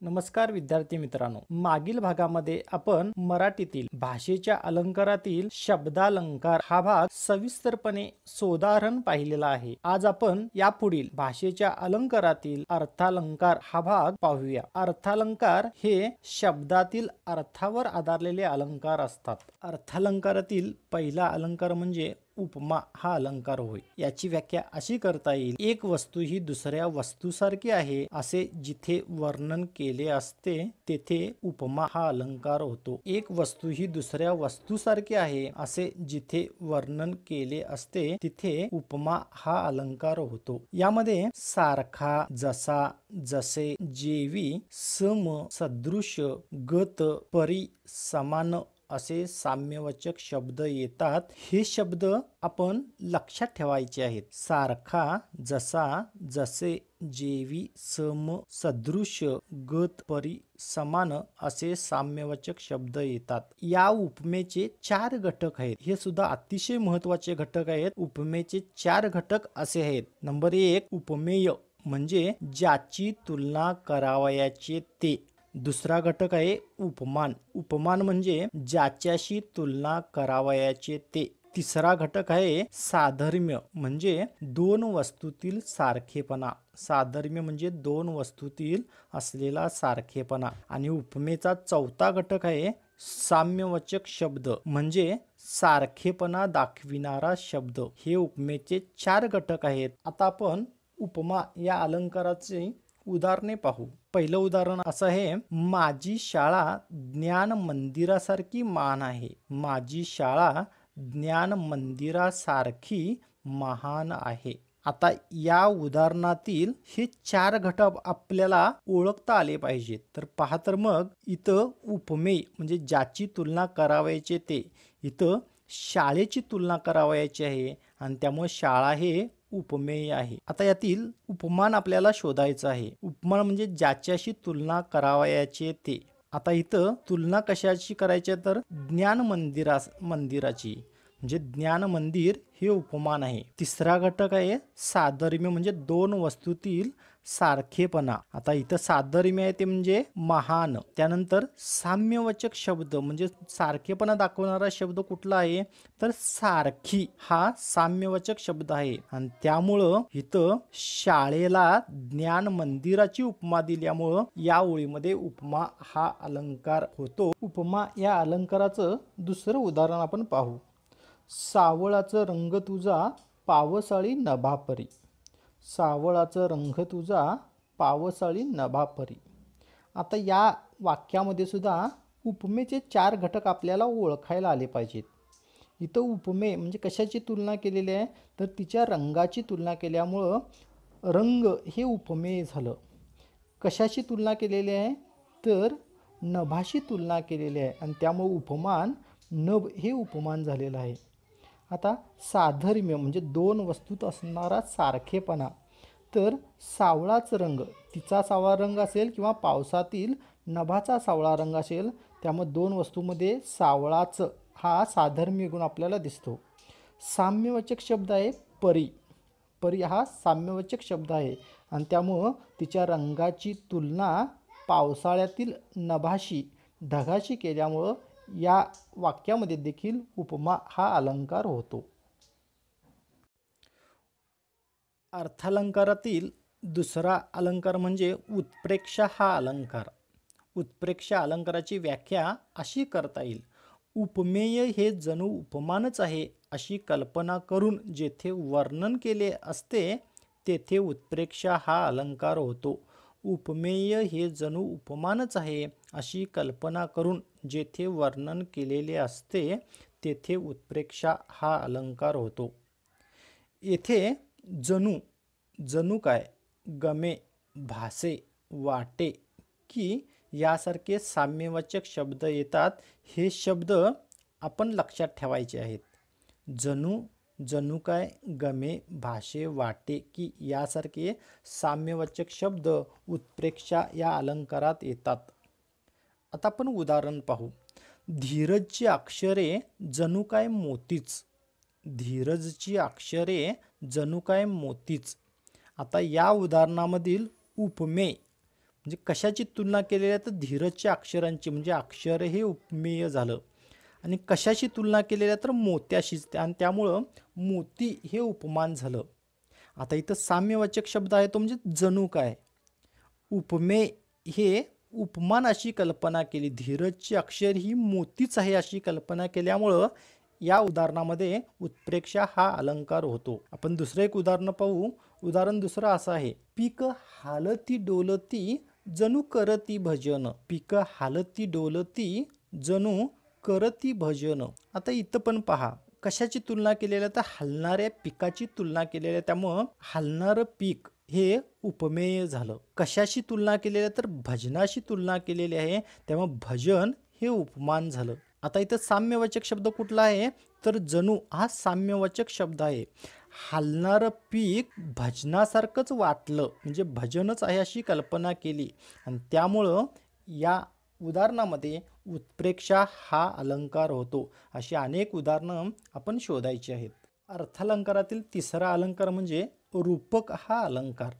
नमस्कार विद्यार्थी मित्रांनो, मागील भागामध्ये आपण मराठीतील भाषेच्या अलंकारातील शब्दालंकार हा भाग सविस्तरपणे सोदाहरण पाहिलेला आहे। आज आपण यापुढील भाषेच्या अलंकारातील अर्थालंकार हा भाग पाहूया। अर्थालंकार हे शब्दातील अर्थावर आधारलेले अलंकार असतात। अर्थालंकारातील पहिला अलंकार म्हणजे उपमा हा अलंकार होय। याची व्याख्या अशी करता येईल, एक वस्तू ही दुसऱ्या वस्तूसारखी आहे असे जिथे वर्णन केले असते तेथे उपमा हा अलंकार होतो। एक वस्तू ही दुसऱ्या वस्तूसारखी आहे असे जिथे वर्णन केले असते तिथे उपमा हा अलंकार होतो। यामध्ये सारखा, जसा, जसे, जेवी, सम, सदृश, गत, परी, समान असे साम्यवाचक शब्द येतात। हे शब्द आपण लक्षात ठेवायचे आहेत। सारखा, जसा, जसे, जेवी, सम, सदृश, गत, परी, समान असे साम्यवाचक शब्द येतात। या उपमेचे 4 घटक आहेत। हे सुद्धा अतिशय महत्त्वाचे घटक आहेत। उपमेचे 4 घटक असे आहेत। नंबर 1 उपमेय म्हणजे ज्याची तुलना करावयाचे ते। दुसरा घटक आहे उपमान। उपमान म्हणजे ज्याच्याशी तुलना करावयाचे ते। तिसरा घटक आहे साधर्म्य म्हणजे दोन वस्तूतील सारखेपणा। साधर्म्य म्हणजे दोन वस्तूतील असलेला सारखेपणा। आणि उपमेचा चौथा घटक आहे साम्यवाचक शब्द म्हणजे सारखेपणा दाखविणारा शब्द। हे उपमेचे 4 घटक आहेत। आता आपण उपमा या अलंकाराचे उदाहरणे पाहू। पहिलं उदाहरण असं आहे, माझी शाळा ज्ञान मंदिरासारखी महान आहे। माझी शाळा ज्ञान मंदिरासारखी महान आहे। आता या उदाहरणातील हे 4 घटक आपल्याला ओळखता आले पाहिजेत। तर पहा, तर मग इथं उपमेय म्हणजे ज्याची तुलना करावयाचे ते, इथं शाळेची तुलना करावयाची आहे आणि त्यामुळे शाळा हे उपमेय आहे। आता यातील उपमान आपल्याला शोधायचं आहे। उपमान म्हणजे ज्याच्याशी तुलना करावयाचे ते। आता इथं तुलना कशाची करायची तर ज्ञान मंदिराची म्हणजे ज्ञान मंदिर हे उपमान आहे। तिसरा घटक आहे साधर्म्य म्हणजे दोन वस्तूतील सारखेपणा। आता इथं साधर्म्य आहे ते म्हणजे महान। त्यानंतर साम्यवाचक शब्द म्हणजे सारखेपणा दाखवणारा शब्द कुठला आहे तर सारखी हा साम्यवाचक शब्द आहे। आणि त्यामुळं इथं शाळेला ज्ञान मंदिराची उपमा दिल्यामुळं या ओळीमध्ये उपमा हा अलंकार होतो। उपमा या अलंकाराचं दुसरं उदाहरण आपण पाहू। सावळाचा रंग तुझा पावसाळी नभापरी। सावळाचा रंग तुझा पावसाळी नभापरी। आता या वाक्यामध्ये सुद्धा उपमेचे 4 घटक आपल्याला ओळखायला आले पाहिजेत। इथं उपमे म्हणजे कशाची तुलना केलेली आहे तर तिच्या रंगाची तुलना केल्यामुळं रंग हे उपमेय झालं। कशाची तुलना केलेली आहे तर नभाशी तुलना केलेली आहे आणि त्यामुळे उपमान नभ हे उपमान झालेलं आहे। आता साधर्म्य म्हणजे दोन वस्तूत असणारा सारखेपणा, तर सावळाच रंग तिचा सावळा रंग असेल किंवा पावसातील नभाचा सावळा रंग असेल, त्यामुळे दोन वस्तूमध्ये सावळाच हा साधर्म्य गुण आपल्याला दिसतो। साम्यवाचक शब्द आहे परी। परी हा साम्यवाचक शब्द आहे आणि त्यामुळं तिच्या रंगाची तुलना पावसाळ्यातील नभाशी ढगाशी केल्यामुळं या वाक्यामध्ये देखील उपमा हा अलंकार होतो। अर्थालंकारातील दुसरा अलंकार म्हणजे उत्प्रेक्षा हा अलंकार। उत्प्रेक्षा अलंकाराची व्याख्या अशी करता येईल, उपमेय हे जणू उपमानच आहे अशी कल्पना करून जेथे वर्णन केले असते तेथे उत्प्रेक्षा हा अलंकार होतो। उपमेय हे जणू उपमानच आहे अशी कल्पना करून जेथे वर्णन केलेले असते तेथे उत्प्रेक्षा हा अलंकार होतो। येथे जणू, जणू काय, गमे, भासे, वाटे की यासारखे साम्यवाचक शब्द येतात। हे शब्द आपण लक्षात ठेवायचे आहेत। जणू, जणू काय, गमे, भाषे, वाटे की यासारखे साम्यवाचक शब्द उत्प्रेक्षा या अलंकारात येतात। आता आपण उदाहरण पाहू। धीरजची अक्षरे जणू काय मोतीच। धीरजची अक्षरे जणू काय मोतीच। आता या उदाहरणामधील उपमेय म्हणजे कशाची तुलना केलेली आहे तर धीरजच्या अक्षरांची, म्हणजे अक्षर हे उपमेय झालं. आणि कशाशी तुलना केलेली आहे तर मोत्याशीच, आणि त्यामुळं मोती हे उपमान झालं. आता इथं साम्यवाचक शब्द आहे तो म्हणजे जणू काय. उपमेय हे उपमान अशी कल्पना केली, धीरजची अक्षर ही मोतीच आहे अशी कल्पना केल्यामुळं या उदाहरणामध्ये उत्प्रेक्षा हा अलंकार होतो. आपण दुसरं एक उदाहरण पाहू. उदाहरण दुसरं असं आहे, पीक हालती डोलती जणू करती भजन. पीक हालती डोलती जणू करती भजन. आता इथं पण पहा कशाची तुलना केलेली आहे तर हलणाऱ्या पिकाची तुलना केलेली आहे, त्यामुळं हलणारं पीक हे उपमेय झालं. कशाशी तुलना केलेली आहे तर भजनाशी तुलना केलेली आहे, त्यामुळे भजन हे उपमान झालं. आता इथं साम्यवाचक शब्द कुठला आहे तर जणू हा साम्यवाचक शब्द आहे. हलणारं पीक भजनासारखंच वाटलं, म्हणजे भजनच आहे अशी कल्पना केली, आणि त्यामुळं या उदाहरणामध्ये उत्प्रेक्षा हा अलंकार होतो. अशी अनेक उदाहरणं आपण शोधायची आहेत. अर्थालंकारातील तिसरा अलंकार म्हणजे रूपक हा अलंकार.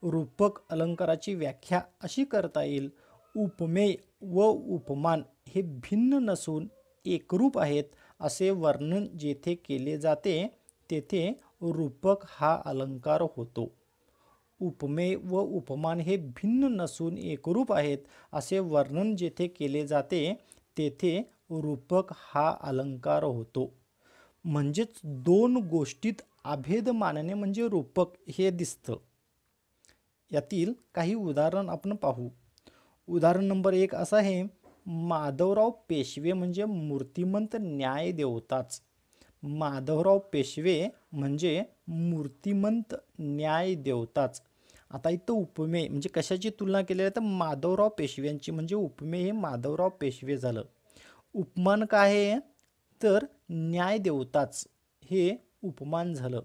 रूपक अलंकाराची व्याख्या अशी करता येईल, उपमेय व उपमान हे भिन्न नसून एकरूप आहेत असे वर्णन जेथे केले जाते तेथे रूपक हा अलंकार होतो. उपमेय व उपमान हे भिन्न नसून एकरूप आहेत असे वर्णन जेथे केले जाते तेथे रूपक हा अलंकार होतो. म्हणजेच दोन गोष्टीत अभेद मानणे म्हणजे रूपक हे दिसतं. यातील काही उदाहरण आपण पाहू. उदाहरण नंबर 1 असं आहे, माधवराव पेशवे म्हणजे मूर्तिमंत न्याय देवताच. माधवराव पेशवे म्हणजे मूर्तिमंत न्याय देवताच. आता इथं उपमेय म्हणजे कशाची तुलना केली आहे तर माधवराव पेशव्यांची, म्हणजे उपमेय हे माधवराव पेशवे झालं. उपमान काय आहे तर न्याय देवताच हे उपमान झालं,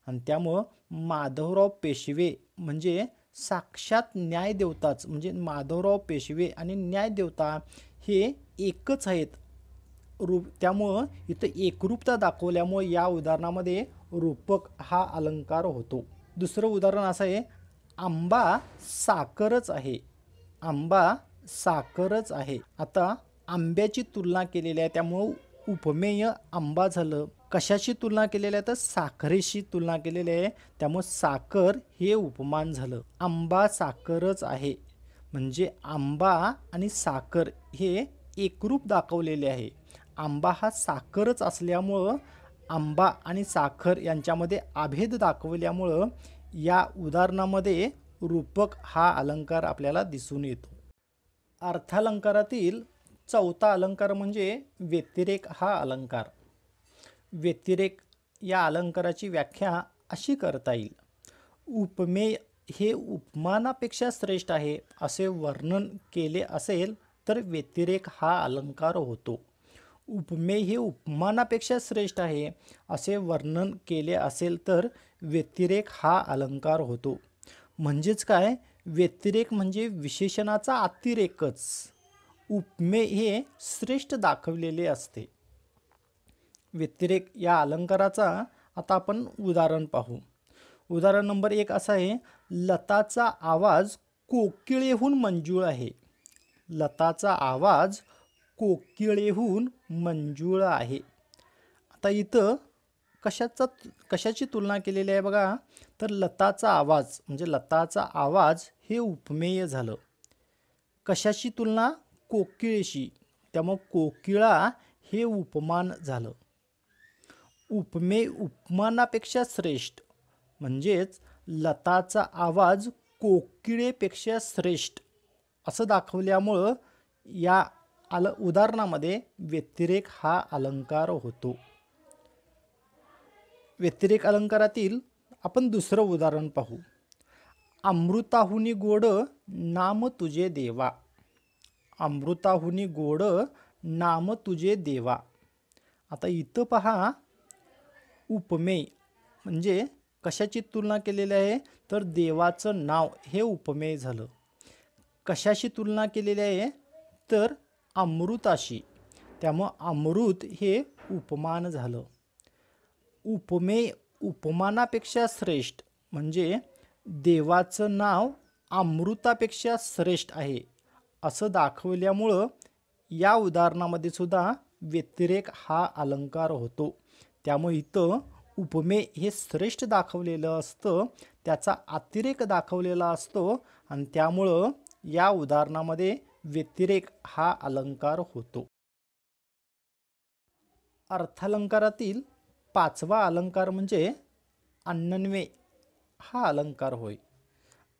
आणि त्यामुळं माधवराव पेशवे म्हणजे साक्षात न्याय देवताच, म्हणजे माधवराव पेशवे आणि न्याय देवता हे एकच आहेत. त्यामुळं इथं एकरूपता दाखवल्यामुळे या उदाहरणामध्ये रूपक हा अलंकार होतो. दुसरं उदाहरण असं आहे, आंबा साखरच आहे. आंबा साखरच आहे. आता आंब्याची तुलना केलेली आहे, त्यामुळं उपमेय आंबा झालं. कशाशी तुलना केलेली आहे तर साखरेशी तुलना केलेली आहे, त्यामुळे साखर हे उपमान झालं. आंबा साखरच आहे म्हणजे आंबा आणि साखर हे एकरूप दाखवलेले आहे. आंबा हा साखरच असल्यामुळं आंबा आणि साखर यांच्यामध्ये अभेद दाखवल्यामुळं या उदाहरणामध्ये रूपक हा अलंकार आपल्याला दिसून येतो. अर्थालंकारातील चौथा अलंकार म्हणजे व्यतिरेक हा अलंकार. व्यतिरेक या अलंकाराची व्याख्या अशी करता येईल, उपमेय हे उपमानापेक्षा श्रेष्ठ आहे असे वर्णन केले असेल तर व्यतिरेक हा अलंकार होतो. उपमेय हे उपमानापेक्षा श्रेष्ठ आहे असे वर्णन केले असेल तर व्यतिरेक हा अलंकार होतो. म्हणजेच काय, व्यतिरेक म्हणजे विशेषणाचा अतिरेकच. उपमेय हे श्रेष्ठ दाखवलेले असते. व्यतिरेक या अलंकाराचा आता आपण उदाहरण पाहू. उदाहरण नंबर 1 असं आहे, लताचा आवाज कोकिळेहून मंजूळ आहे. लताचा आवाज कोकिळेहून मंजूळ आहे. आता इथं कशाची तुलना केलेली आहे बघा तर लताचा आवाज म्हणजे लताचा आवाज हे उपमेय झालं. कशाशी तुलना कोकिळेशी, त्यामुळे कोकिळा हे उपमान झालं. उपमेय उपमानापेक्षा श्रेष्ठ म्हणजेच लताचा आवाज कोकिळेपेक्षा श्रेष्ठ असं दाखवल्यामुळं या उदाहरणामध्ये व्यतिरेक हा अलंकार होतो. व्यतिरेक अलंकारातील आपण दुसरं उदाहरण पाहू. अमृताहुनी गोड नाम तुझे देवा. अमृताहुनी गोड नाम तुझे देवा. आता इथं पहा, उपमेय म्हणजे कशाची तुलना केलेली आहे तर देवाचं नाव हे उपमेय झालं. कशाशी तुलना केलेली आहे तर अमृताशी, त्यामुळं अमृत हे उपमान झालं. उपमेय उपमानापेक्षा श्रेष्ठ म्हणजे देवाचं नाव अमृतापेक्षा श्रेष्ठ आहे असं दाखवल्यामुळं या उदाहरणामध्ये सुद्धा व्यतिरेक हा अलंकार होतो. त्यामुळे इथं उपमेय हे श्रेष्ठ दाखवलेलं असतं, त्याचा अतिरेक दाखवलेला असतो आणि त्यामुळं या उदाहरणामध्ये व्यतिरेक हा अलंकार होतो. अर्थालंकारातील 5वा अलंकार म्हणजे अन्वन्वय हा अलंकार होय.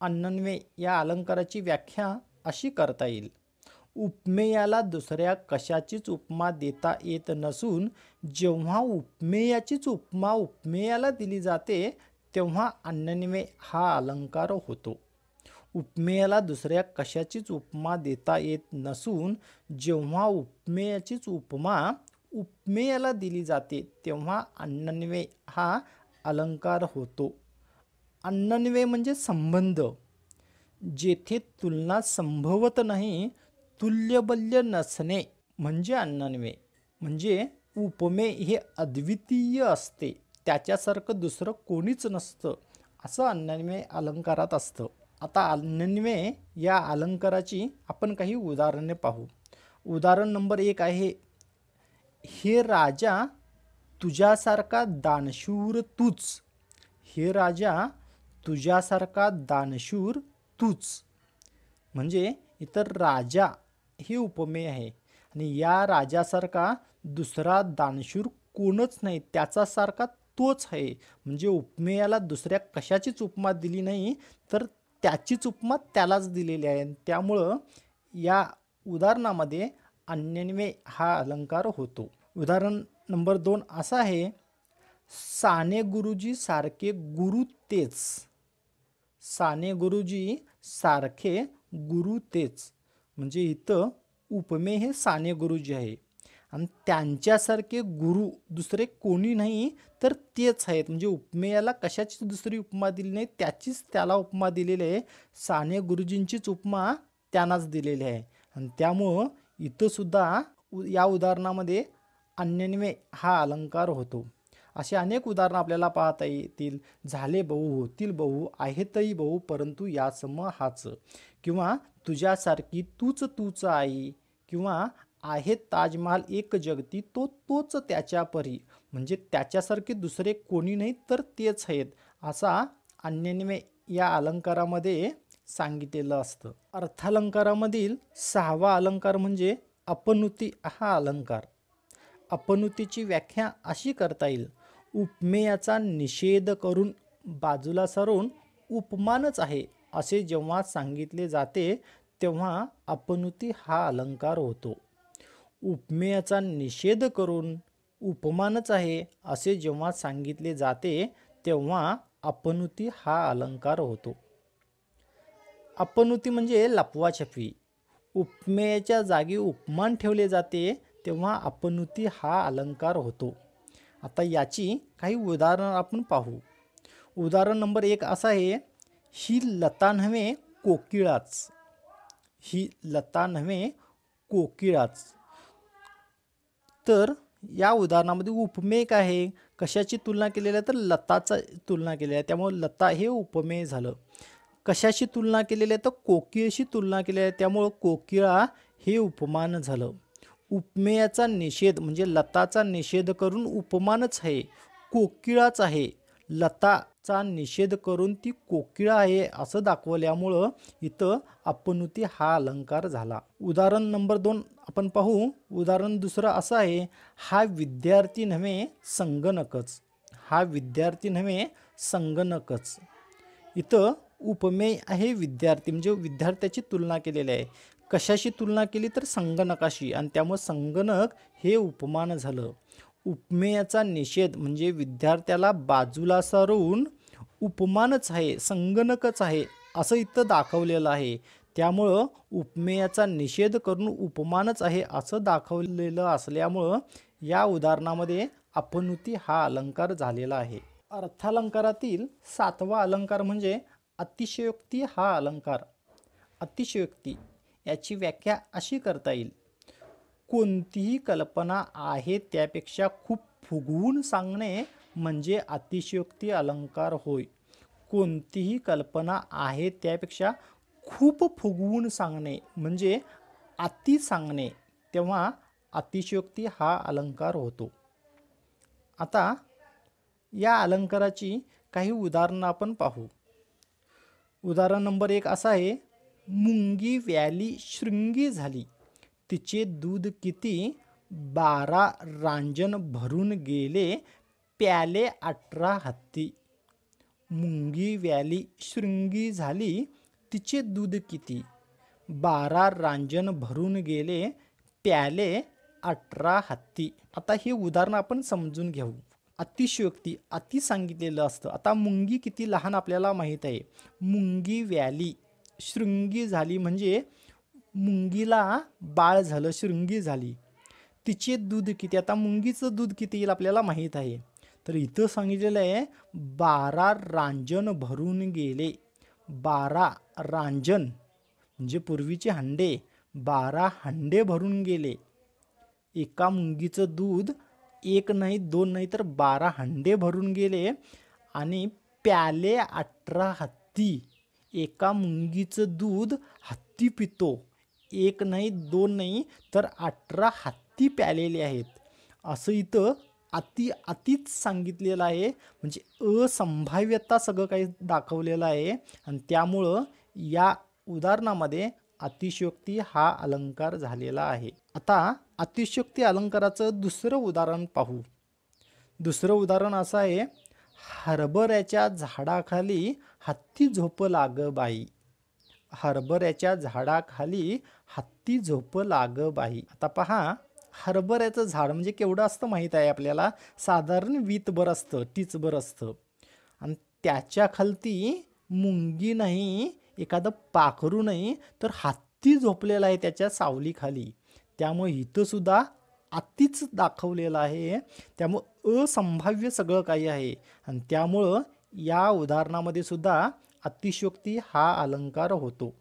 अन्वन्वय या अलंकाराची व्याख्या अशी करता येईल. उपमेयाला दुसऱ्या कशाचीच उपमा देता येत नसून जेव्हा उपमेयाचीच उपमा उपमेयाला दिली जाते तेव्हा अन्वन्वय हा अलंकार होतो. उपमेयाला दुसऱ्या कशाचीच उपमा देता येत नसून जेव्हा उपमेयाचीच उपमा उपमेयाला दिली जाते तेव्हा अन्वन्वय हा अलंकार होतो. अन्वन्वय म्हणजे संबंध, जेथे तुलना संभवत नाही, तुल्यबल्य नसणे म्हणजे अन्वन्वय. म्हणजे उपमेय हे अद्वितीय असते, त्याच्यासारखं दुसरं कोणीच नसतं असं अन्वन्वय अलंकारात असतं. आता अन्वन्वय या अलंकाराची आपण काही उदाहरणे पाहू. उदाहरण नंबर 1 आहे, हे राजा तुझ्यासारखा दानशूर तूच. हे राजा तुझ्यासारखा दानशूर तूच. म्हणजे इतर राजा हे उपमेय आहे आणि या राजासारखा दुसरा दानशूर कोणच नाही, त्याचासारखा तोच आहे. म्हणजे उपमेयाला दुसऱ्या कशाचीच उपमा दिली नाही, तर त्याचीच उपमा त्यालाच दिलेली आहे. त्यामुळं या उदाहरणामध्ये अन्वन्वय हा अलंकार होतो. उदाहरण नंबर 2 असं आहे, साने गुरुजी सारखे गुरु तेच. साने गुरुजी सारखे गुरु तेच. म्हणजे इथं उपमेय हे साने गुरुजी आहे आणि त्यांच्यासारखे गुरु दुसरे कोणी नाही तर तेच आहेत. म्हणजे उपमेयाला कशाची दुसरी उपमा दिली नाही, त्याचीच त्याला उपमा दिलेली आहे. साने गुरुजींचीच उपमा त्यांनाच दिलेली आहे आणि त्यामुळं इथं सुद्धा या उदाहरणामध्ये अन्वन्वय हा अलंकार होतो. असे अनेक उदाहरणं आपल्याला पाहता येतील. झाले बहु, होतील बहु, आहेतही बहु, परंतु यासम हाच. किंवा तुझ्यासारखी तूच तूच आई. किंवा आहे ताजमहाल एक जगती, तो तोच त्याच्या परी. म्हणजे त्याच्यासारखे दुसरे कोणी नाही तर तेच आहेत, असा अन्वन्वय या अलंकारामध्ये सांगितलेलं असतं. अर्थालंकारामधील 6वा अलंकार म्हणजे अपनुती हा अलंकार. अपनुतीची व्याख्या अशी करता येईल, उपमेयाचा निषेध करून बाजूला सारून उपमानच आहे असे जेव्हा सांगितले जाते तेव्हा अपनुती हा अलंकार होतो. उपमेयाचा निषेध करून उपमानच आहे असे जेव्हा सांगितले जाते तेव्हा अपनुती हा अलंकार होतो. अपनुती म्हणजे लपवाछपवी. उपमेयाच्या जागी उपमान ठेवले जाते तेव्हा अपनुती हा अलंकार होतो. आता याची काही उदाहरणं आपण पाहू. उदाहरण नंबर 1 असं आहे, ही लता नव्हे कोकिळाच. ही लता नव्हे कोकिळाच. तर या उदाहरणामध्ये उपमेय काय आहे, कशाची तुलना केलेली आहे तर लताचा तुलना केलेली आहे, त्यामुळे लता हे उपमेय झालं. कशाशी तुलना केलेली आहे तर कोकिळशी तुलना केलेली आहे, त्यामुळं कोकिळा हे उपमान झालं. उपमेयाचा निषेध म्हणजे लताचा निषेध करून उपमानच आहे, कोकिळाच आहे. लताचा निषेध करून ती कोकिळा आहे असं दाखवल्यामुळं इथं अपनुती हा अलंकार झाला. उदाहरण नंबर 2 आपण पाहू. उदाहरण दुसरं असं आहे, हा विद्यार्थी नव्हे संगणकच. हा विद्यार्थी नव्हे संगणकच. इथं उपमेय आहे विद्यार्थी, म्हणजे विद्यार्थ्याची तुलना केलेली आहे. कशाशी तुलना केली तर संगणकाशी, आणि त्यामुळे संगणक हे उपमान झालं. उपमेयाचा निषेध म्हणजे विद्यार्थ्याला बाजूला सारून उपमानच आहे, संगणकच आहे असं इथं दाखवलेलं आहे. त्यामुळं उपमेयाचा निषेध करून उपमानच आहे असं दाखवलेलं असल्यामुळं या उदाहरणामध्ये अपनुती हा अलंकार झालेला आहे. अर्थालंकारातील 7वा अलंकार म्हणजे अतिशयोक्ती हा अलंकार. अतिशयोक्ती याची व्याख्या अशी करता येईल, कोणतीही कल्पना आहे त्यापेक्षा खूप फुगवून सांगणे म्हणजे अतिशयोक्ती अलंकार होय. कोणतीही कल्पना आहे त्यापेक्षा खूप फुगवून सांगणे म्हणजे अति सांगणे, तेव्हा अतिशयोक्ती हा अलंकार होतो. आता या अलंकाराची काही उदाहरणं आपण पाहू. उदाहरण नंबर 1 असं आहे, मुंगी व्याली शृंगी झाली, तिचे दूध किती 12 रांजण भरून गेले, प्याले 18 हत्ती. मुंगी व्याली शृंगी झाली, तिचे दूध किती 12 रांजण भरून गेले, प्याले 18 हत्ती. आता हे उदाहरण आपण समजून घेऊ. अतिशयोक्ती अति सांगितलेलं असतं. आता मुंगी किती लहान आपल्याला माहीत आहे. मुंगी व्याली शृंगी झाली म्हणजे मुंगीला बाळ झालं, शृंगी झाली. तिचे दूध किती, आता मुंगीचं दूध किती येईल आपल्याला माहीत आहे. तर इथं सांगितलेलं आहे 12 रांजण भरून गेले. 12 रांजण म्हणजे पूर्वीचे हंडे, 12 हंडे भरून गेले. एका मुंगीचं दूध एक नाही, दोन नाही, तर 12 हंडे भरून गेले. आणि प्याले 18 हत्ती. एका मुंगीचं दूध हत्ती पितो. एक नाही, दोन नाही, तर 18 हत्ती प्यालेले आहेत. असं इथं अतिच सांगितलेलं आहे, म्हणजे असंभाव्यता सगळं काही दाखवलेलं आहे. आणि त्यामुळं या उदाहरणामध्ये अतिशयोक्ती हा अलंकार झालेला आहे. आता अतिशयोक्ती अलंकाराचं दुसरं उदाहरण पाहू. दुसरं उदाहरण असं आहे, हरभऱ्याच्या झाडाखाली हत्ती झोप लाग बाई. हरभऱ्याच्या झाडाखाली हत्ती झोप लाग बाई. आता पहा, हरभऱ्याचं झाड म्हणजे केवढं असतं माहीत आहे आपल्याला. साधारण वीतभर असतं, टीचभर असतं. आणि त्याच्या खालती मुंगी नाही, एखादं पाखरू नाही, तर हत्ती झोपलेला आहे त्याच्या सावलीखाली. त्यामुळे इथं सुद्धा अतिच दाखवलेलं आहे. त्यामुळं असंभाव्य सगळं काही आहे. आणि त्यामुळं या उदाहरणामध्ये सुद्धा अतिशयोक्ती हा अलंकार होतो.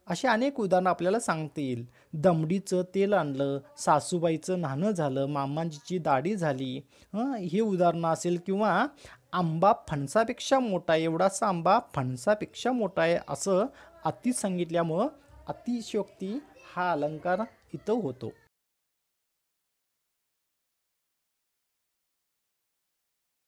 अशी अनेक उदाहरणं आपल्याला सांगता येईल. दमडीचं तेल आणलं, सासूबाईचं नाणं झालं, मामांची दाढी झाली, हे उदाहरणं असेल. किंवा आंबा फणसापेक्षा मोठा आहे, एवढासा आंबा फणसापेक्षा मोठा आहे, असं अति सांगितल्यामुळं अतिशयोक्ती हा अलंकार इथं होतो.